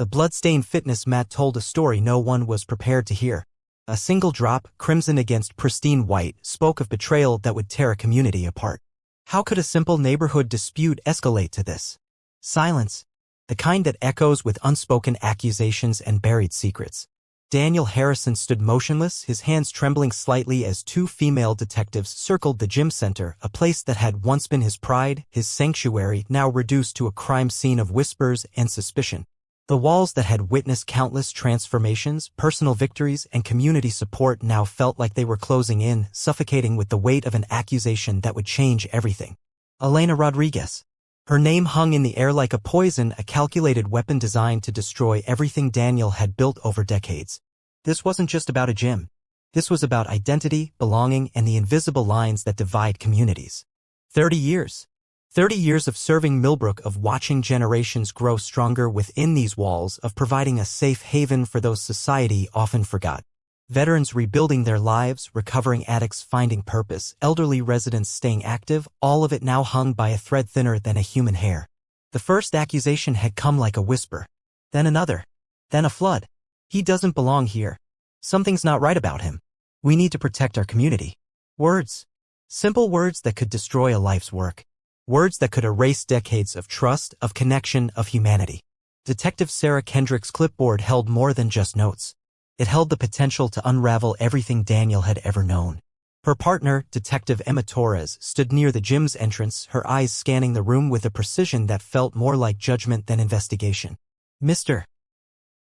The bloodstained fitness mat told a story no one was prepared to hear. A single drop, crimson against pristine white, spoke of betrayal that would tear a community apart. How could a simple neighborhood dispute escalate to this? Silence. The kind that echoes with unspoken accusations and buried secrets. Daniel Harrison stood motionless, his hands trembling slightly as two female detectives circled the gym center, a place that had once been his pride, his sanctuary, now reduced to a crime scene of whispers and suspicion. The walls that had witnessed countless transformations, personal victories, and community support now felt like they were closing in, suffocating with the weight of an accusation that would change everything. Elena Rodriguez. Her name hung in the air like a poison, a calculated weapon designed to destroy everything Daniel had built over decades. This wasn't just about a gym. This was about identity, belonging, and the invisible lines that divide communities. 30 years. 30 years of serving Millbrook, of watching generations grow stronger within these walls, of providing a safe haven for those society often forgot. Veterans rebuilding their lives, recovering addicts finding purpose, elderly residents staying active, all of it now hung by a thread thinner than a human hair. The first accusation had come like a whisper. Then another. Then a flood. He doesn't belong here. Something's not right about him. We need to protect our community. Words. Simple words that could destroy a life's work. Words that could erase decades of trust, of connection, of humanity. Detective Sarah Kendrick's clipboard held more than just notes. It held the potential to unravel everything Daniel had ever known. Her partner, Detective Emma Torres, stood near the gym's entrance, her eyes scanning the room with a precision that felt more like judgment than investigation. Mr.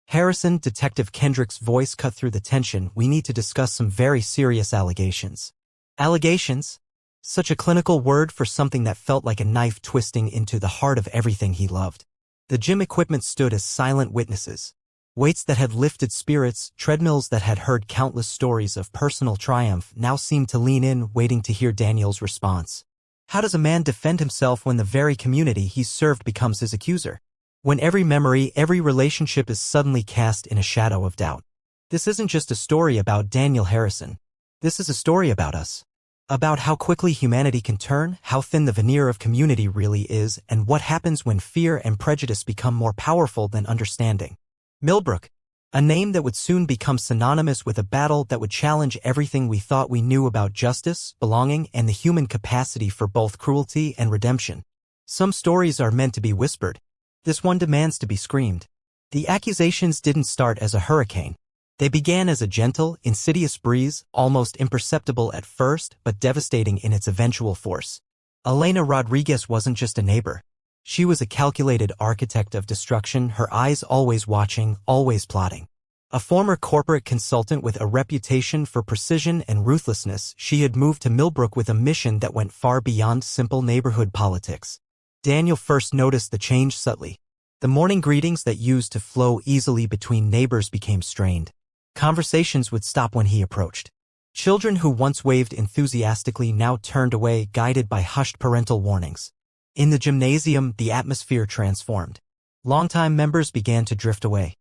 Harrison, Detective Kendrick's voice cut through the tension, we need to discuss some very serious allegations. Allegations? Such a clinical word for something that felt like a knife twisting into the heart of everything he loved. The gym equipment stood as silent witnesses. Weights that had lifted spirits, treadmills that had heard countless stories of personal triumph now seemed to lean in, waiting to hear Daniel's response. How does a man defend himself when the very community he's served becomes his accuser? When every memory, every relationship is suddenly cast in a shadow of doubt. This isn't just a story about Daniel Harrison. This is a story about us. About how quickly humanity can turn, how thin the veneer of community really is, and what happens when fear and prejudice become more powerful than understanding. Millbrook, a name that would soon become synonymous with a battle that would challenge everything we thought we knew about justice, belonging, and the human capacity for both cruelty and redemption. Some stories are meant to be whispered. This one demands to be screamed. The accusations didn't start as a hurricane. They began as a gentle, insidious breeze, almost imperceptible at first, but devastating in its eventual force. Elena Rodriguez wasn't just a neighbor. She was a calculated architect of destruction, her eyes always watching, always plotting. A former corporate consultant with a reputation for precision and ruthlessness, she had moved to Millbrook with a mission that went far beyond simple neighborhood politics. Daniel first noticed the change subtly. The morning greetings that used to flow easily between neighbors became strained. Conversations would stop when he approached. Children who once waved enthusiastically now turned away, guided by hushed parental warnings. In the gymnasium, the atmosphere transformed. Longtime members began to drift away.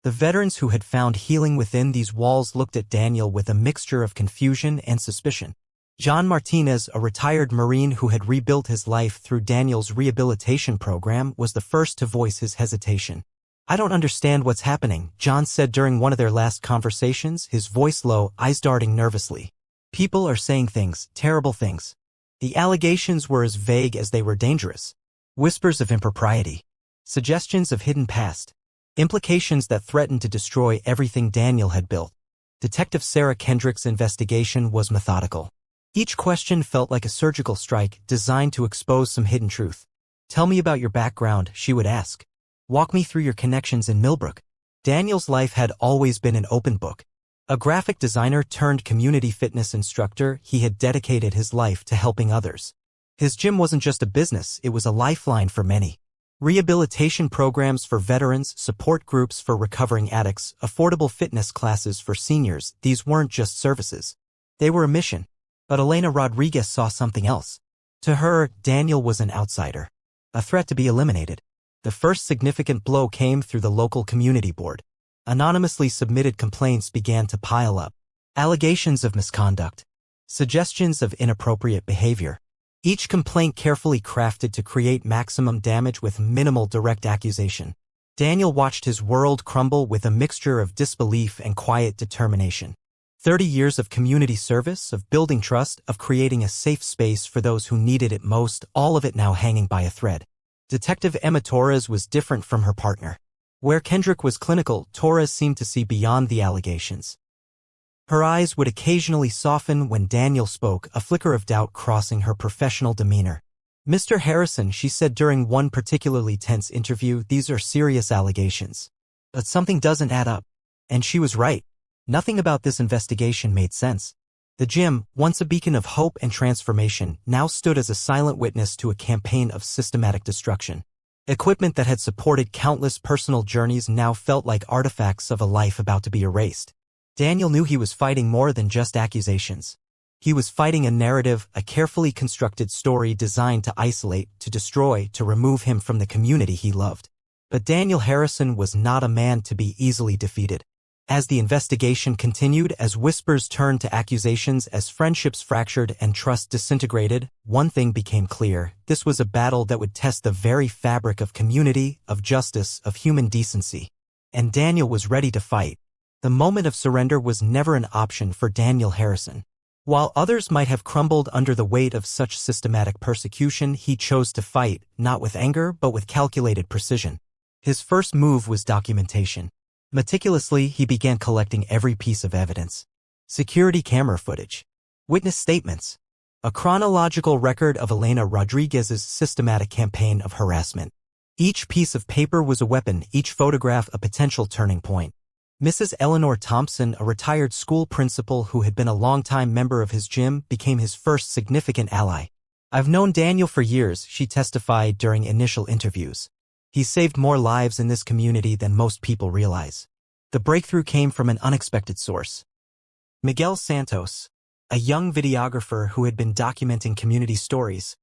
The veterans who had found healing within these walls looked at Daniel with a mixture of confusion and suspicion. John Martinez, a retired Marine who had rebuilt his life through Daniel's rehabilitation program, was the first to voice his hesitation. I don't understand what's happening, John said during one of their last conversations, his voice low, eyes darting nervously. People are saying things, terrible things. The allegations were as vague as they were dangerous. Whispers of impropriety. Suggestions of hidden past. Implications that threatened to destroy everything Daniel had built. Detective Sarah Kendrick's investigation was methodical. Each question felt like a surgical strike designed to expose some hidden truth. Tell me about your background, she would ask. Walk me through your connections in Millbrook. Daniel's life had always been an open book. A graphic designer turned community fitness instructor, he had dedicated his life to helping others. His gym wasn't just a business, it was a lifeline for many. Rehabilitation programs for veterans, support groups for recovering addicts, affordable fitness classes for seniors, these weren't just services. They were a mission. But Elena Rodriguez saw something else. To her, Daniel was an outsider. A threat to be eliminated. The first significant blow came through the local community board. Anonymously submitted complaints began to pile up. Allegations of misconduct. Suggestions of inappropriate behavior. Each complaint carefully crafted to create maximum damage with minimal direct accusation. Daniel watched his world crumble with a mixture of disbelief and quiet determination. 30 years of community service, of building trust, of creating a safe space for those who needed it most, all of it now hanging by a thread. Detective Emma Torres was different from her partner. Where Kendrick was clinical, Torres seemed to see beyond the allegations. Her eyes would occasionally soften when Daniel spoke, a flicker of doubt crossing her professional demeanor. "Mr. Harrison," she said during one particularly tense interview, "these are serious allegations. But something doesn't add up." And she was right. Nothing about this investigation made sense. The gym, once a beacon of hope and transformation, now stood as a silent witness to a campaign of systematic destruction. Equipment that had supported countless personal journeys now felt like artifacts of a life about to be erased. Daniel knew he was fighting more than just accusations. He was fighting a narrative, a carefully constructed story designed to isolate, to destroy, to remove him from the community he loved. But Daniel Harrison was not a man to be easily defeated. As the investigation continued, as whispers turned to accusations, as friendships fractured and trust disintegrated, one thing became clear: this was a battle that would test the very fabric of community, of justice, of human decency. And Daniel was ready to fight. The moment of surrender was never an option for Daniel Harrison. While others might have crumbled under the weight of such systematic persecution, he chose to fight, not with anger but with calculated precision. His first move was documentation. Meticulously, he began collecting every piece of evidence. Security camera footage, witness statements, a chronological record of Elena Rodriguez's systematic campaign of harassment. Each piece of paper was a weapon, each photograph a potential turning point. Mrs. Eleanor Thompson, a retired school principal who had been a longtime member of his gym, became his first significant ally. "I've known Daniel for years," she testified during initial interviews. "He's saved more lives in this community than most people realize." The breakthrough came from an unexpected source. Miguel Santos, a young videographer who had been documenting community stories,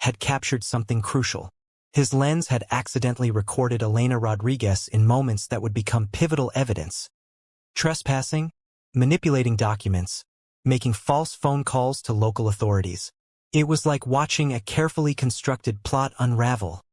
had captured something crucial. His lens had accidentally recorded Elena Rodriguez in moments that would become pivotal evidence. Trespassing, manipulating documents, making false phone calls to local authorities. It was like watching a carefully constructed plot unravel.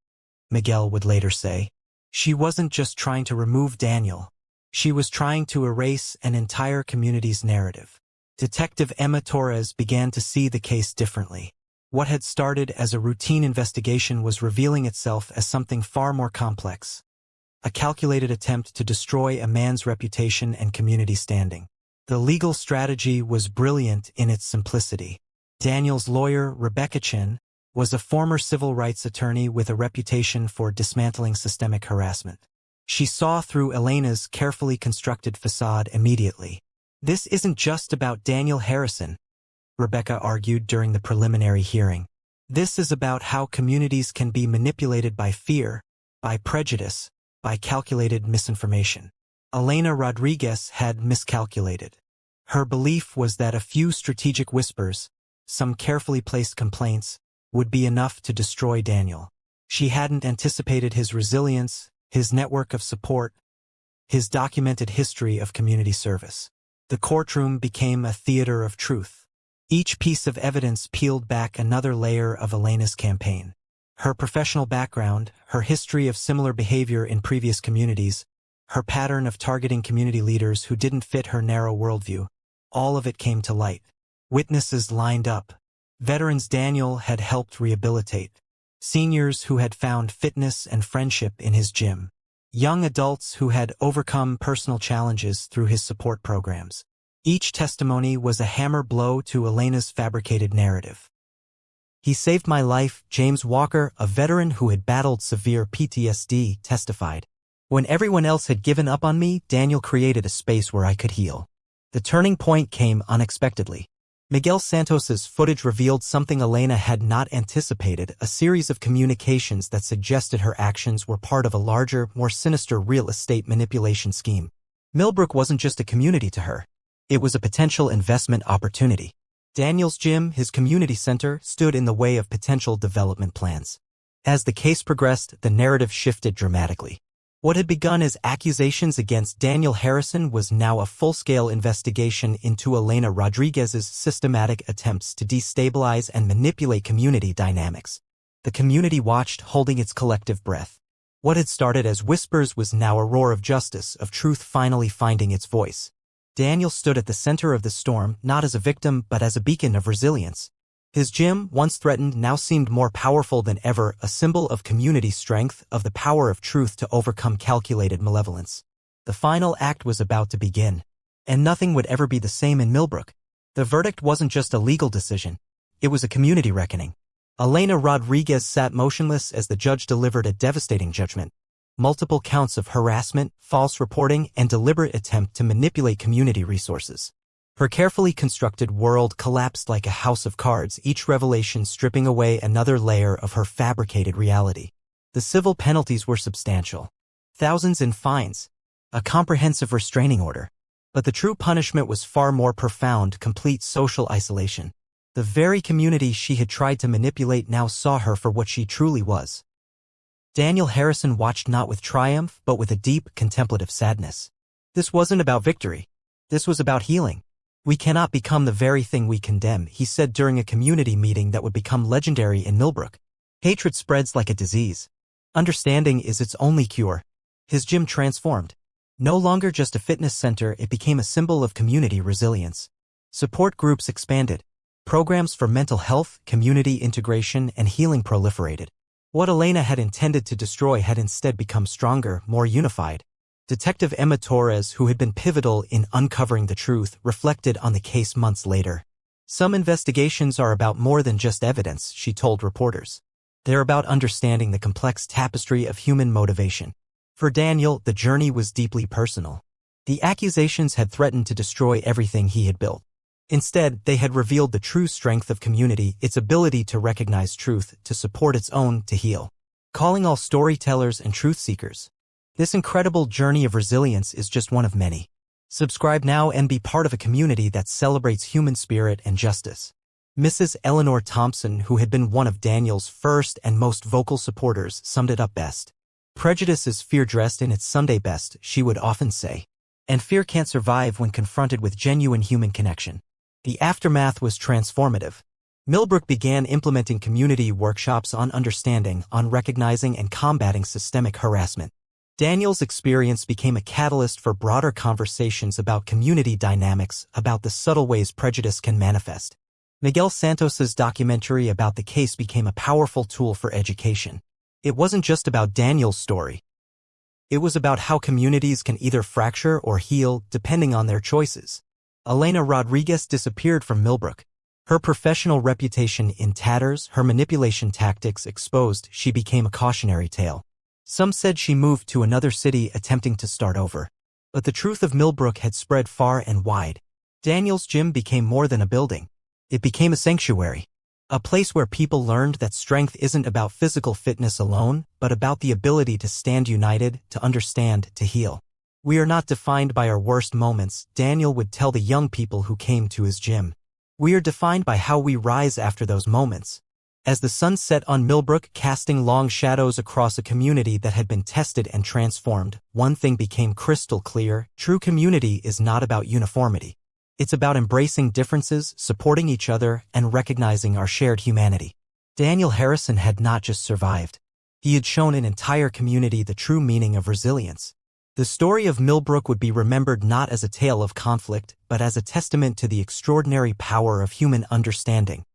Miguel would later say, "She wasn't just trying to remove Daniel. She was trying to erase an entire community's narrative." Detective Emma Torres began to see the case differently. What had started as a routine investigation was revealing itself as something far more complex. A calculated attempt to destroy a man's reputation and community standing. The legal strategy was brilliant in its simplicity. Daniel's lawyer, Rebecca Chin, was a former civil rights attorney with a reputation for dismantling systemic harassment. She saw through Elena's carefully constructed facade immediately. "This isn't just about Daniel Harrison," Rebecca argued during the preliminary hearing. "This is about how communities can be manipulated by fear, by prejudice, by calculated misinformation." Elena Rodriguez had miscalculated. Her belief was that a few strategic whispers, some carefully placed complaints, would be enough to destroy Daniel. She hadn't anticipated his resilience, his network of support, his documented history of community service. The courtroom became a theater of truth. Each piece of evidence peeled back another layer of Elena's campaign. Her professional background, her history of similar behavior in previous communities, her pattern of targeting community leaders who didn't fit her narrow worldview, all of it came to light. Witnesses lined up. Veterans Daniel had helped rehabilitate. Seniors who had found fitness and friendship in his gym. Young adults who had overcome personal challenges through his support programs. Each testimony was a hammer blow to Elena's fabricated narrative. "He saved my life," James Walker, a veteran who had battled severe PTSD, testified. "When everyone else had given up on me, Daniel created a space where I could heal." The turning point came unexpectedly. Miguel Santos's footage revealed something Elena had not anticipated, a series of communications that suggested her actions were part of a larger, more sinister real estate manipulation scheme. Millbrook wasn't just a community to her. It was a potential investment opportunity. Daniel's gym, his community center, stood in the way of potential development plans. As the case progressed, the narrative shifted dramatically. What had begun as accusations against Daniel Harrison was now a full-scale investigation into Elena Rodriguez's systematic attempts to destabilize and manipulate community dynamics. The community watched, holding its collective breath. What had started as whispers was now a roar of justice, of truth finally finding its voice. Daniel stood at the center of the storm, not as a victim but as a beacon of resilience. His gym, once threatened, now seemed more powerful than ever, a symbol of community strength, of the power of truth to overcome calculated malevolence. The final act was about to begin. And nothing would ever be the same in Millbrook. The verdict wasn't just a legal decision. It was a community reckoning. Elena Rodriguez sat motionless as the judge delivered a devastating judgment. Multiple counts of harassment, false reporting, and deliberate attempt to manipulate community resources. Her carefully constructed world collapsed like a house of cards, each revelation stripping away another layer of her fabricated reality. The civil penalties were substantial. Thousands in fines. A comprehensive restraining order. But the true punishment was far more profound, complete social isolation. The very community she had tried to manipulate now saw her for what she truly was. Daniel Harrison watched not with triumph, but with a deep, contemplative sadness. This wasn't about victory. This was about healing. "We cannot become the very thing we condemn," he said during a community meeting that would become legendary in Millbrook. "Hatred spreads like a disease. Understanding is its only cure." His gym transformed. No longer just a fitness center, it became a symbol of community resilience. Support groups expanded. Programs for mental health, community integration, and healing proliferated. What Elena had intended to destroy had instead become stronger, more unified. Detective Emma Torres, who had been pivotal in uncovering the truth, reflected on the case months later. "Some investigations are about more than just evidence," she told reporters. "They're about understanding the complex tapestry of human motivation." For Daniel, the journey was deeply personal. The accusations had threatened to destroy everything he had built. Instead, they had revealed the true strength of community, its ability to recognize truth, to support its own, to heal. Calling all storytellers and truth seekers. This incredible journey of resilience is just one of many. Subscribe now and be part of a community that celebrates human spirit and justice. Mrs. Eleanor Thompson, who had been one of Daniel's first and most vocal supporters, summed it up best. "Prejudice is fear dressed in its Sunday best," she would often say. And fear can't survive when confronted with genuine human connection. The aftermath was transformative. Millbrook began implementing community workshops on understanding, on recognizing and combating systemic harassment. Daniel's experience became a catalyst for broader conversations about community dynamics, about the subtle ways prejudice can manifest. Miguel Santos's documentary about the case became a powerful tool for education. It wasn't just about Daniel's story. It was about how communities can either fracture or heal, depending on their choices. Elena Rodriguez disappeared from Millbrook. Her professional reputation in tatters, her manipulation tactics exposed, she became a cautionary tale. Some said she moved to another city attempting to start over. But the truth of Millbrook had spread far and wide. Daniel's gym became more than a building. It became a sanctuary. A place where people learned that strength isn't about physical fitness alone, but about the ability to stand united, to understand, to heal. "We are not defined by our worst moments," Daniel would tell the young people who came to his gym. "We are defined by how we rise after those moments." As the sun set on Millbrook, casting long shadows across a community that had been tested and transformed, one thing became crystal clear: true community is not about uniformity. It's about embracing differences, supporting each other, and recognizing our shared humanity. Daniel Harrison had not just survived. He had shown an entire community the true meaning of resilience. The story of Millbrook would be remembered not as a tale of conflict, but as a testament to the extraordinary power of human understanding.